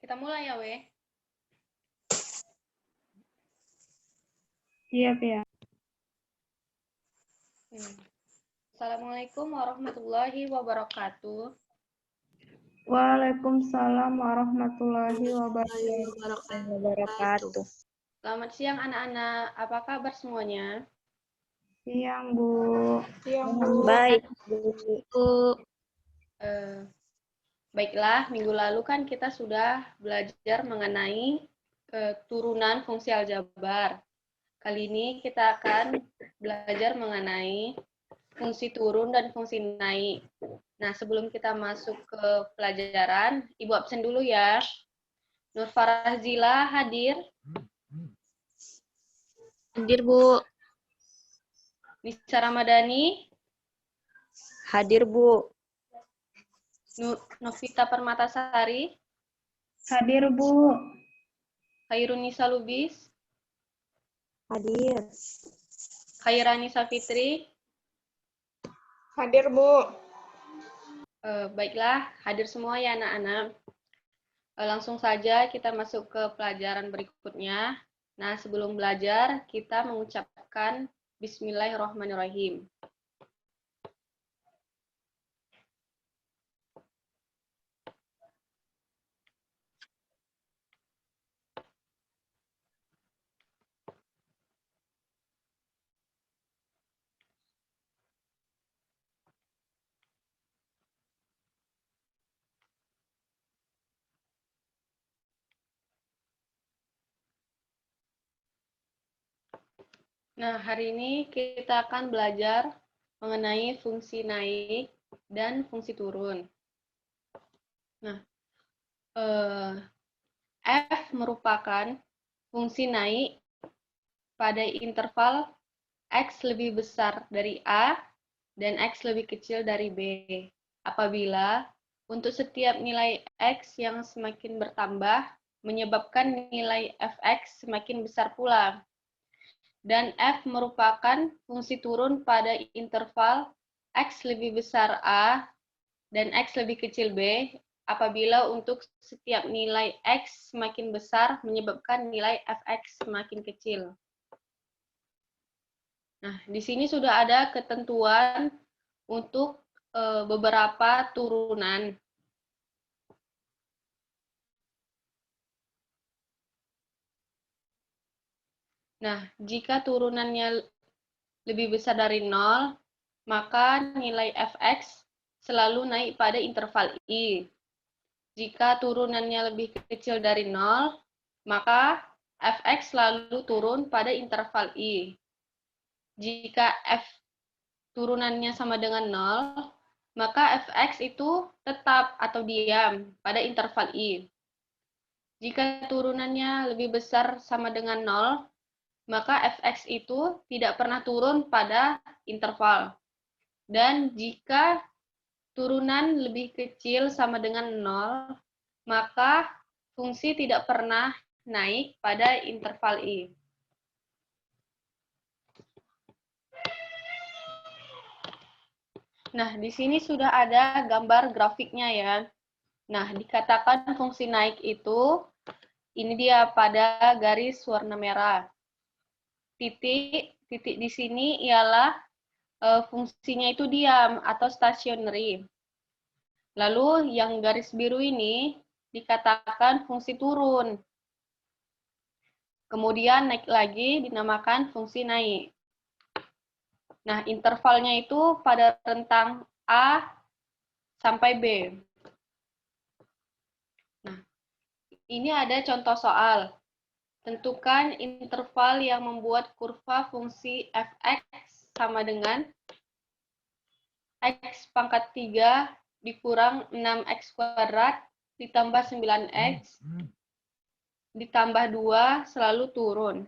Kita mulai ya, Weh. Siap ya. Assalamualaikum warahmatullahi wabarakatuh. Waalaikumsalam warahmatullahi wabarakatuh. Selamat siang anak-anak. Apa kabar semuanya? Siang, Bu. Siang, Bu. Baik, Bu. Baiklah, minggu lalu kan kita sudah belajar mengenai turunan fungsi aljabar. Kali ini kita akan belajar mengenai fungsi turun dan fungsi naik. Nah, sebelum kita masuk ke pelajaran, Ibu absen dulu ya. Nur Farazila hadir. Hadir, Bu. Nisa Ramadhani. Hadir, Bu. Novita Permatasari. Hadir, Bu. Khairunisa Lubis. Hadir. Khairani Safitri. Hadir, Bu. Baiklah, hadir semua ya anak-anak. Langsung saja kita masuk ke pelajaran berikutnya. Nah, sebelum belajar, kita mengucapkan Bismillahirrahmanirrahim. Nah, hari ini kita akan belajar mengenai fungsi naik dan fungsi turun. Nah, F merupakan fungsi naik pada interval X lebih besar dari A dan X lebih kecil dari B. Apabila untuk setiap nilai X yang semakin bertambah, menyebabkan nilai fx semakin besar pula. Dan F merupakan fungsi turun pada interval X lebih besar A dan X lebih kecil B, apabila untuk setiap nilai X semakin besar menyebabkan nilai fx semakin kecil. Nah, di sini sudah ada ketentuan untuk beberapa turunan. Nah, jika turunannya lebih besar dari 0, maka nilai fx selalu naik pada interval I. Jika turunannya lebih kecil dari 0, maka fx selalu turun pada interval I. Jika f turunannya sama dengan 0, maka fx itu tetap atau diam pada interval I. Jika turunannya lebih besar sama dengan 0, maka fx itu tidak pernah turun pada interval. Dan jika turunan lebih kecil sama dengan 0, maka fungsi tidak pernah naik pada interval I. Nah, di sini sudah ada gambar grafiknya ya. Nah, dikatakan fungsi naik itu, ini dia pada garis warna merah. Titik di sini ialah fungsinya itu diam atau stationary. Lalu yang garis biru ini dikatakan fungsi turun. Kemudian naik lagi dinamakan fungsi naik. Nah, intervalnya itu pada rentang A sampai B. Nah, ini ada contoh soal. Tentukan interval yang membuat kurva fungsi fx sama dengan x pangkat 3 dikurang 6x kuadrat ditambah 9x ditambah 2 selalu turun.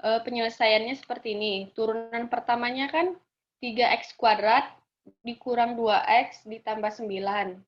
Penyelesaiannya seperti ini. Turunan pertamanya kan 3x kuadrat dikurang 2x ditambah 9.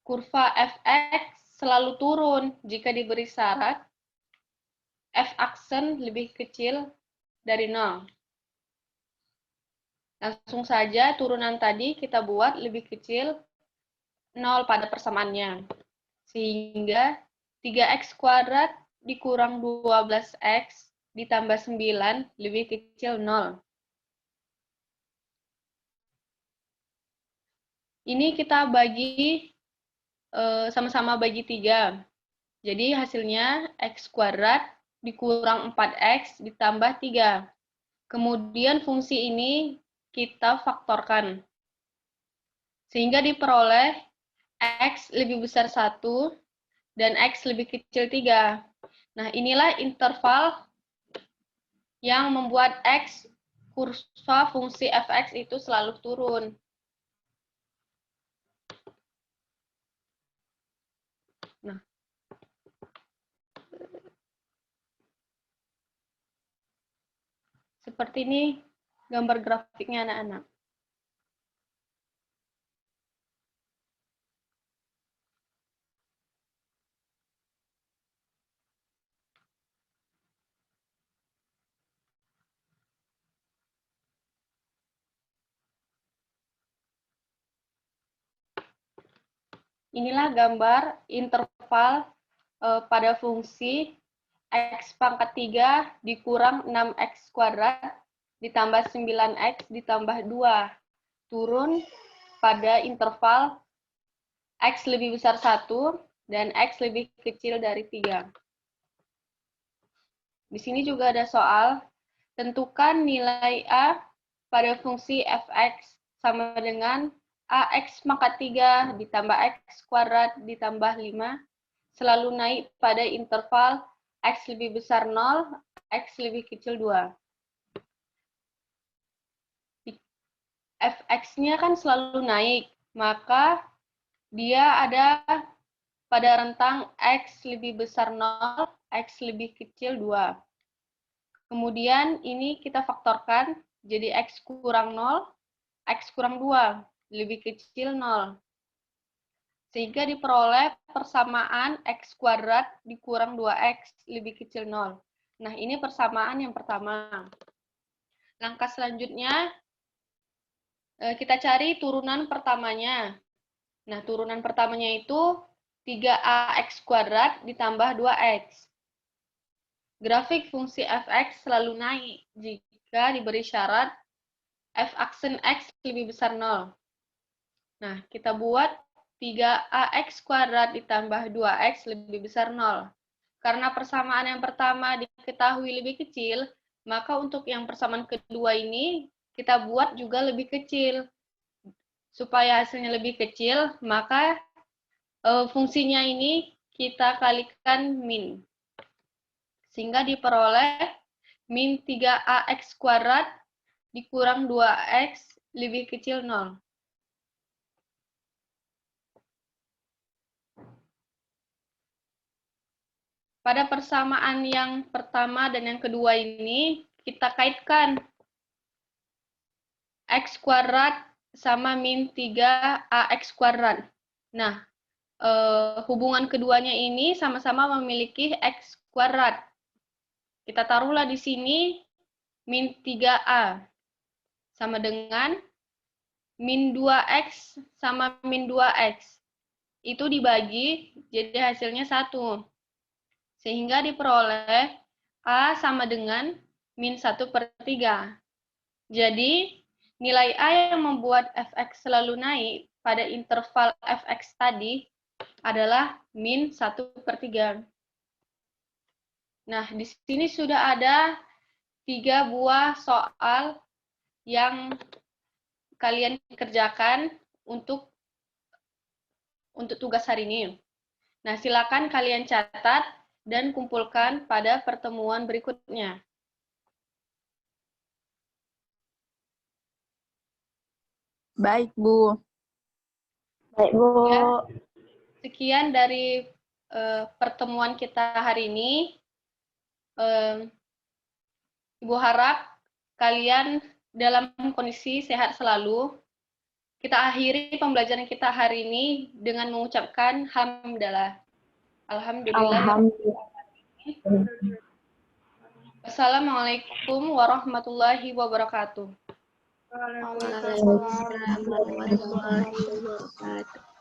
Kurva fx selalu turun jika diberi syarat f aksen lebih kecil dari 0. Langsung saja turunan tadi kita buat lebih kecil 0 pada persamaannya. Sehingga 3x kuadrat dikurang 12x ditambah 9 lebih kecil 0. Ini kita bagi sama-sama bagi 3. Jadi hasilnya x kuadrat dikurang 4x ditambah 3. Kemudian fungsi ini kita faktorkan. Sehingga diperoleh x lebih besar 1 dan x lebih kecil 3. Nah, inilah interval yang membuat x kurva fungsi fx itu selalu turun. Nah, seperti ini gambar grafiknya anak-anak. Inilah gambar interval pada fungsi x pangkat 3 dikurang 6x kuadrat ditambah 9x ditambah 2. Turun pada interval x lebih besar 1 dan x lebih kecil dari 3. Di sini juga ada soal, tentukan nilai A pada fungsi fx sama dengan ax pangkat 3 ditambah x kuadrat ditambah 5 selalu naik pada interval x lebih besar 0, x lebih kecil 2. Fx-nya kan selalu naik, maka dia ada pada rentang x lebih besar 0, x lebih kecil 2. Kemudian ini kita faktorkan, jadi x kurang 0, x kurang 2, lebih kecil 0. Sehingga diperoleh persamaan x kuadrat dikurang 2x lebih kecil 0. Nah, ini persamaan yang pertama. Langkah selanjutnya, kita cari turunan pertamanya. Nah, turunan pertamanya itu 3ax kuadrat ditambah 2x. Grafik fungsi fx selalu naik jika diberi syarat f aksen x lebih besar 0. Nah, kita buat 3ax kuadrat ditambah 2x lebih besar 0. Karena persamaan yang pertama diketahui lebih kecil, maka untuk yang persamaan kedua ini kita buat juga lebih kecil. Supaya hasilnya lebih kecil, maka fungsinya ini kita kalikan min. Sehingga diperoleh min 3ax kuadrat dikurang 2x lebih kecil 0. Pada persamaan yang pertama dan yang kedua ini, kita kaitkan x kuadrat sama min 3ax kuadrat. Nah, hubungan keduanya ini sama-sama memiliki x kuadrat. Kita taruhlah di sini min 3a sama dengan min 2x sama min 2x. Itu dibagi, jadi hasilnya 1. Sehingga diperoleh A sama dengan min 1/3. Jadi, nilai A yang membuat fx selalu naik pada interval fx tadi adalah min 1/3. Nah, di sini sudah ada 3 buah soal yang kalian kerjakan untuk tugas hari ini. Nah, silakan kalian catat dan kumpulkan pada pertemuan berikutnya. Baik, Bu. Baik, Bu. Ya, sekian dari pertemuan kita hari ini. Ibu harap kalian dalam kondisi sehat selalu. Kita akhiri pembelajaran kita hari ini dengan mengucapkan hamdalah. Alhamdulillah. Assalamualaikum warahmatullahi wabarakatuh. Waalaikumsalam warahmatullahi wabarakatuh.